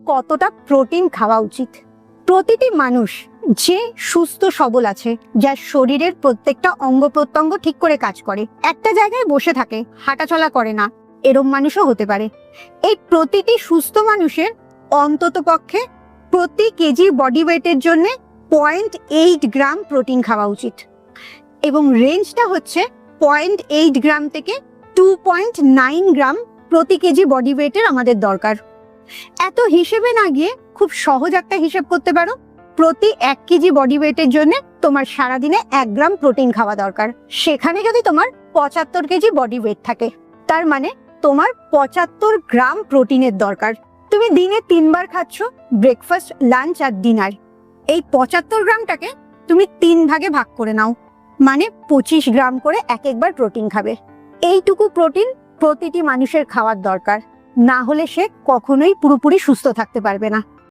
কতটা প্রোটিন খাওয়া উচিত। প্রতিটি মানুষ যে সুস্থ সবল আছে, যার শরীরের প্রত্যেকটা অঙ্গ প্রত্যঙ্গ ঠিক করে কাজ করে, একটা জায়গায় বসে থাকে, হাঁটাচলা করে না, এরম মানুষও হতে পারে। এই প্রতিটি সুস্থ মানুষের অন্তত পক্ষে প্রতি কেজি বডি ওয়েটের জন্য 0.8 গ্রাম প্রোটিন খাওয়া উচিত, এবং রেঞ্জটা হচ্ছে 0.8 গ্রাম থেকে 2.9 গ্রাম প্রতি কেজি বডি ওয়েটের আমাদের দরকার। এত হিসেবে না গিয়ে খুব সহজ একটা হিসেব করতে পারো, প্রতি 1 কেজি বডি ওয়েটের জন্য তোমার সারাদিনে 1 গ্রাম প্রোটিন খাওয়া দরকার। সেখানে যদি তোমার 75 কেজি বডি ওয়েট থাকে, তার মানে তোমার 75 গ্রাম প্রোটিনের দরকার। তুমি দিনে 3 বার খাচ্ছ, ব্রেকফাস্ট, লাঞ্চ আর ডিনার। এই 75 গ্রামটাকে তুমি 3 ভাগে ভাগ করে নাও, মানে 25 গ্রাম করে এক একবার প্রোটিন খাবে। এইটুকু প্রোটিন প্রতিটি মানুষের খাওয়ার দরকার, না হলে সে কখনোই পুরোপুরি সুস্থ থাকতে পারবে না।